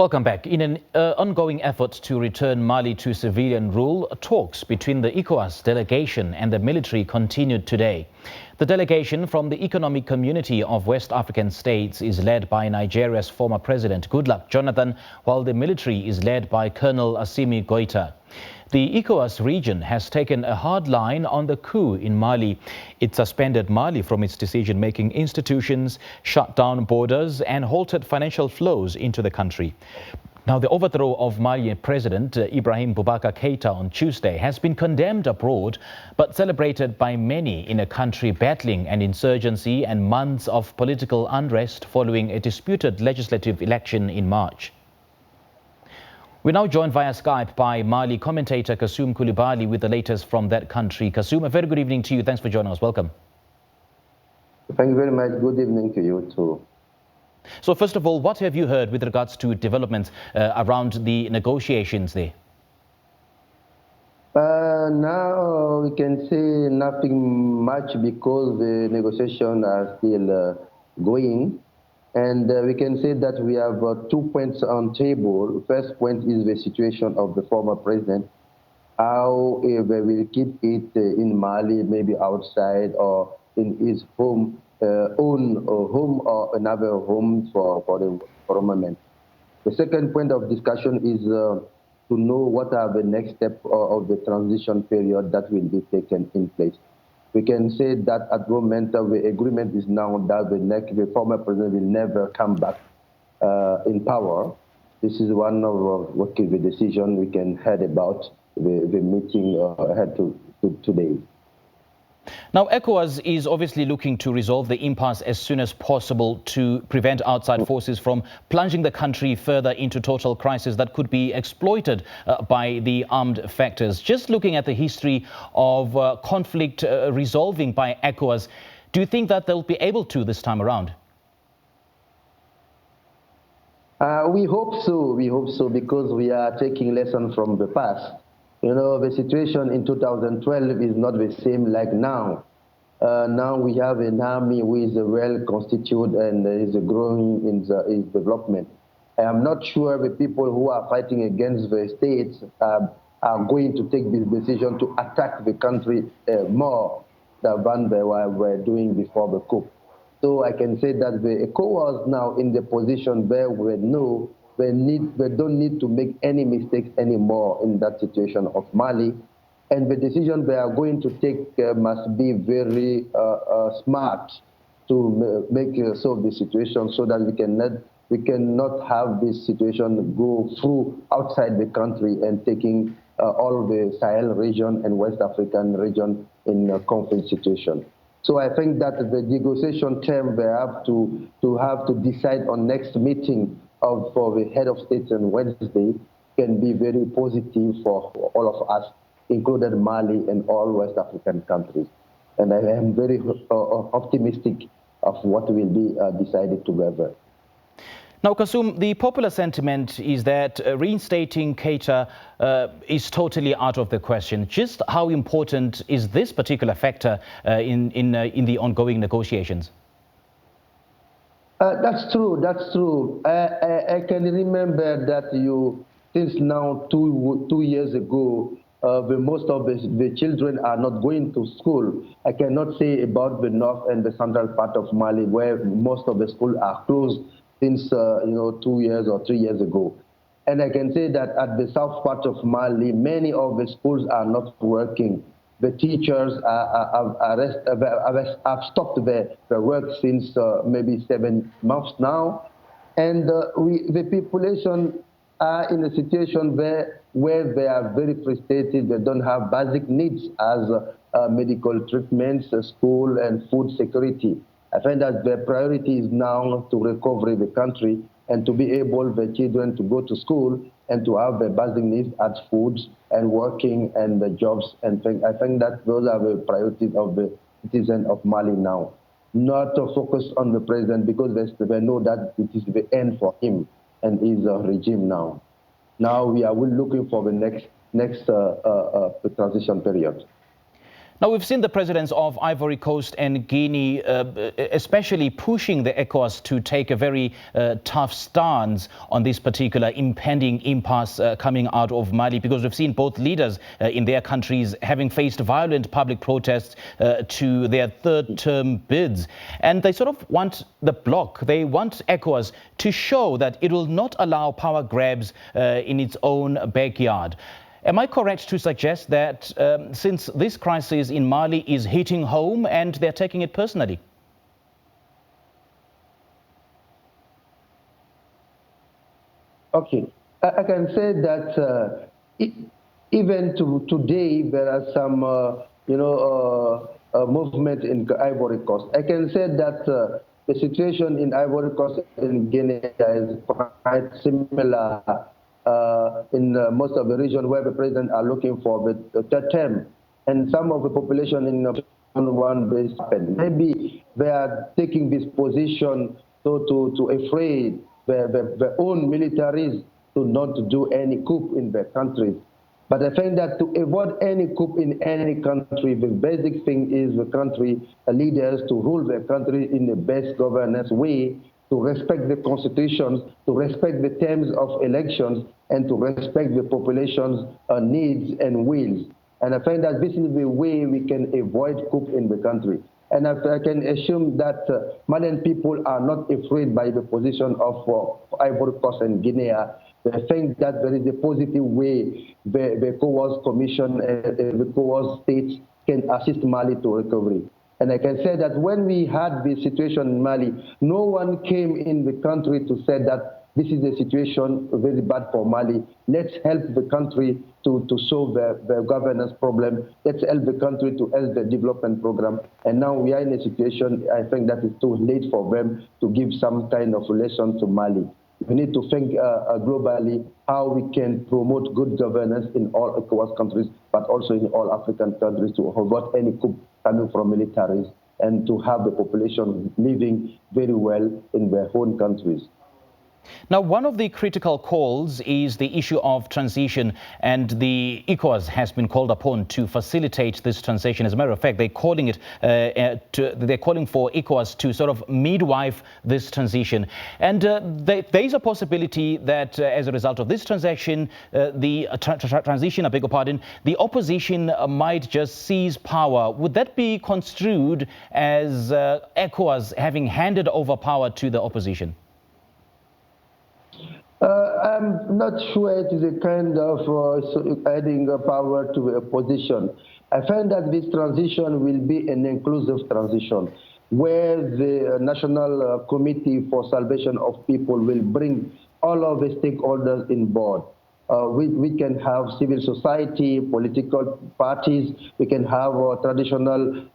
Welcome back. In an ongoing effort to return Mali to civilian rule, talks between the ECOWAS delegation and the military continued today. The delegation from the Economic Community of West African States is led by Nigeria's former president, Goodluck Johnathan, while the military is led by Colonel Assimi Goita. The ECOWAS region has taken a hard line on the coup in Mali. It suspended Mali from its decision-making institutions, shut down borders and halted financial flows into the country. Now, the overthrow of Malian President Ibrahim Boubacar Keïta on Tuesday has been condemned abroad, but celebrated by many in a country battling an insurgency and months of political unrest following a disputed legislative election in March. We're now joined via Skype by Mali commentator Kassoum Coulibaly with the latest from that country. Kassoum, a very good evening to you. Thanks for joining us. Welcome. Thank you very much. Good evening to you too. So first of all, what have you heard with regards to developments around the negotiations there? Now we can say nothing much because the negotiations are still going. And we can say that we have 2 points on table. First point is the situation of the former president, how they will keep it in Mali, maybe outside or in his home, own home or another home for the moment. The second point of discussion is to know what are the next steps of the transition period that will be taken in place. We can say that at the moment the agreement is now that the former president will never come back in power. This is one of the decision we can heard about the meeting had today. Now, ECOWAS is obviously looking to resolve the impasse as soon as possible to prevent outside forces from plunging the country further into total crisis that could be exploited by the armed factors. Just looking at the history of conflict resolving by ECOWAS, do you think that they'll be able to this time around? We hope so. We hope so because we are taking lessons from the past. You know, the situation in 2012 is not the same like now. Now we have an army who is well constituted and is growing in its development. I am not sure the people who are fighting against the states are going to take this decision to attack the country more than they were doing before the coup. So I can say that the ECOWAS now in the position where we know they don't need to make any mistakes anymore in that situation of Mali. And the decision they are going to take must be very smart to solve the situation so that we cannot have this situation go through outside the country and taking all the Sahel region and West African region in a conflict situation. So I think that the negotiation term they have to decide on next meeting for the head of state on Wednesday can be very positive for all of us, including Mali and all West African countries. And I am very optimistic of what will be decided together. Now, Kassoum, the popular sentiment is that reinstating Keïta is totally out of the question. Just how important is this particular factor in the ongoing negotiations? That's true. That's true. I can remember that since now two years ago, most of the children are not going to school. I cannot say about the north and the central part of Mali, where most of the schools are closed since 2 years or 3 years ago. And I can say that at the south part of Mali, many of the schools are not working. The teachers have stopped their work since maybe 7 months now. And the population are in a situation where they are very frustrated. They don't have basic needs as medical treatments, school, and food security. I find that the priority is now to recover the country and to be able the children to go to school and to have the basic needs as food and working and the jobs. And I think that those are the priorities of the citizens of Mali now. Not to focus on the president because they know that it is the end for him and his regime now. Now we are looking for the next transition period. Now, we've seen the presidents of Ivory Coast and Guinea especially pushing the ECOWAS to take a very tough stance on this particular impending impasse coming out of Mali, because we've seen both leaders in their countries having faced violent public protests to their third-term bids. And they sort of want the bloc, they want ECOWAS to show that it will not allow power grabs in its own backyard. Am I correct to suggest that since this crisis in Mali is hitting home and they're taking it personally? Okay, I can say that even today there are some, movement in Ivory Coast. I can say that the situation in Ivory Coast and Guinea is quite similar in most of the region where the president are looking for the third term, and some of the population in one base happen. Maybe they are taking this position to afraid their own militaries to not do any coup in their countries. But I think that to avoid any coup in any country, the basic thing is the country leaders to rule their country in the best governance way, to respect the constitutions, to respect the terms of elections, and to respect the population's needs and wills. And I find that this is the way we can avoid coup in the country. And I can assume that Malian people are not afraid by the position of Ivory Coast and Guinea. They think that there is a positive way the ECOWAS Commission and the ECOWAS states can assist Mali to recovery. And I can say that when we had the situation in Mali, no one came in the country to say that this is a situation very bad for Mali. Let's help the country to solve the governance problem. Let's help the country to help the development program. And now we are in a situation, I think that it's too late for them to give some kind of lesson to Mali. We need to think globally how we can promote good governance in all ECOWAS countries, but also in all African countries, to avoid any coup coming from militaries and to have the population living very well in their own countries. Now, one of the critical calls is the issue of transition, and the ECOWAS has been called upon to facilitate this transition. As a matter of fact, they're calling it they're calling for ECOWAS to sort of midwife this transition. And there is a possibility that as a result of this transition, the opposition might just seize power. Would that be construed as ECOWAS having handed over power to the opposition? I'm not sure it is a kind of adding power to the opposition. I find that this transition will be an inclusive transition, where the National Committee for Salvation of People will bring all of the stakeholders in board. We can have civil society, political parties, we can have traditional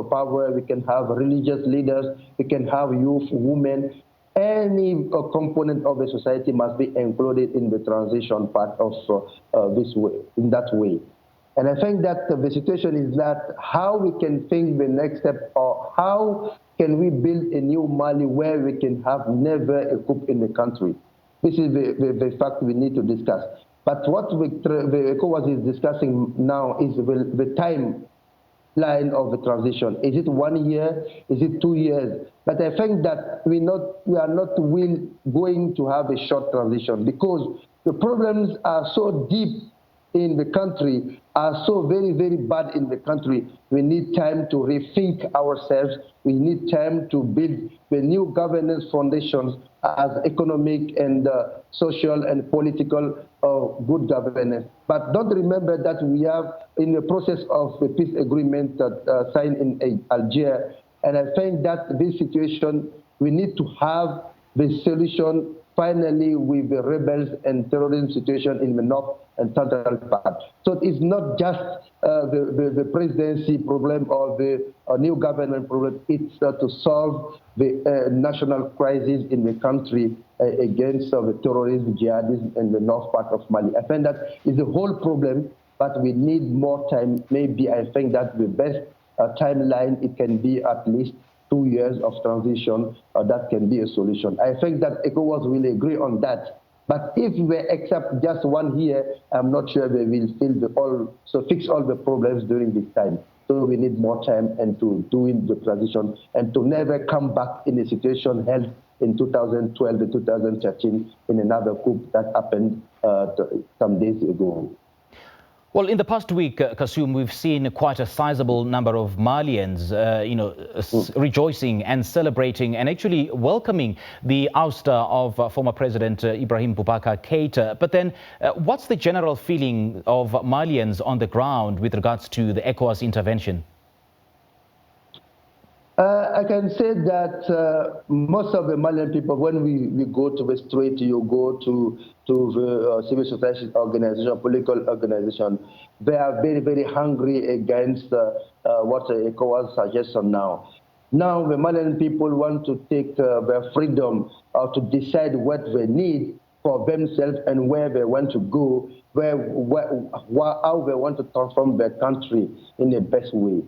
power, we can have religious leaders, we can have youth, women. Any component of the society must be included in the transition part of this way, in that way. And I think that the situation is that how we can think the next step, or how can we build a new Mali where we can have never a coup in the country. This is the fact we need to discuss. But what the ECOWAS is discussing now is the timeline of the transition. Is it 1 year? Is it 2 years? But I think that we are not going to have a short transition, because the problems are so deep in the country, are so very, very bad in the country. We need time to rethink ourselves. We need time to build the new governance foundations as economic and social and political good governance. But don't remember that we are in the process of the peace agreement that signed in Algeria. And I think that this situation, we need to have the solution finally with the rebels and terrorism situation in the north and central part. So it's not just the presidency problem or the new government problem. It's to solve the national crisis in the country against the terrorism, jihadism in the north part of Mali. I think that is the whole problem, but we need more time. Maybe I think that the best timeline, it can be at least 2 years of transition. That can be a solution. I think that ECOWAS will agree on that. But if we accept just 1 year, I'm not sure they will fix all the problems during this time. So we need more time and to do in the transition and to never come back in a situation held in 2012 and 2013 in another coup that happened some days ago. Well, in the past week, Kassoum, we've seen quite a sizable number of Malians, rejoicing and celebrating and actually welcoming the ouster of former President Ibrahim Boubacar Keïta. But then what's the general feeling of Malians on the ground with regards to the ECOWAS intervention? I can say that most of the Malian people, when we go to the street, you go to the civil society organization, political organization, they are very, very hungry against what ECOWAS suggests now. Now the Malian people want to take their freedom to decide what they need for themselves and where they want to go, how they want to transform their country in the best way.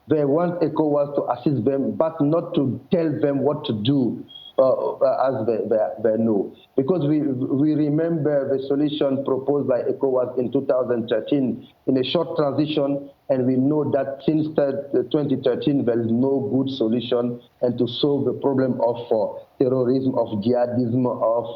They want ECOWAS to assist them, but not to tell them what to do as they know. Because we remember the solution proposed by ECOWAS in 2013 in a short transition, and we know that since 2013 there is no good solution and to solve the problem of terrorism, of jihadism, of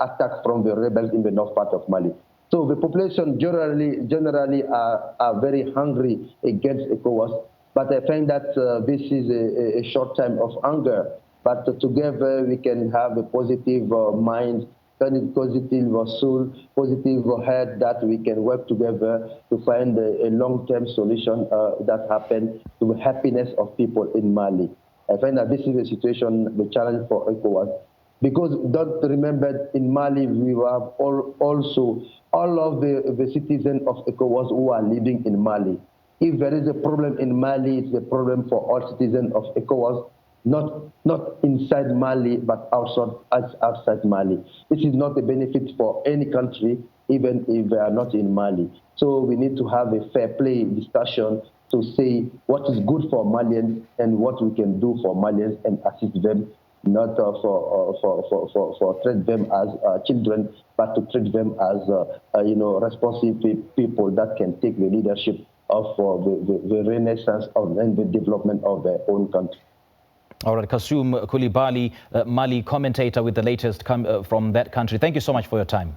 attacks from the rebels in the north part of Mali. So the population generally are very hungry against ECOWAS, but I find that this is a short time of anger. But together we can have a positive mind, positive soul, positive head that we can work together to find a long-term solution that happens to the happiness of people in Mali. I find that this is the situation, the challenge for ECOWAS. Because don't remember, in Mali, we have also all of the citizens of ECOWAS who are living in Mali. If there is a problem in Mali, it's a problem for all citizens of ECOWAS, not inside Mali, but outside Mali. This is not a benefit for any country, even if they are not in Mali. So we need to have a fair play discussion to say what is good for Malians and what we can do for Malians and assist them, not for treat them as children, but to treat them as responsive people that can take the leadership of the renaissance and the development of their own country. All right, Kassoum Coulibaly, Mali commentator with the latest from that country. Thank you so much for your time.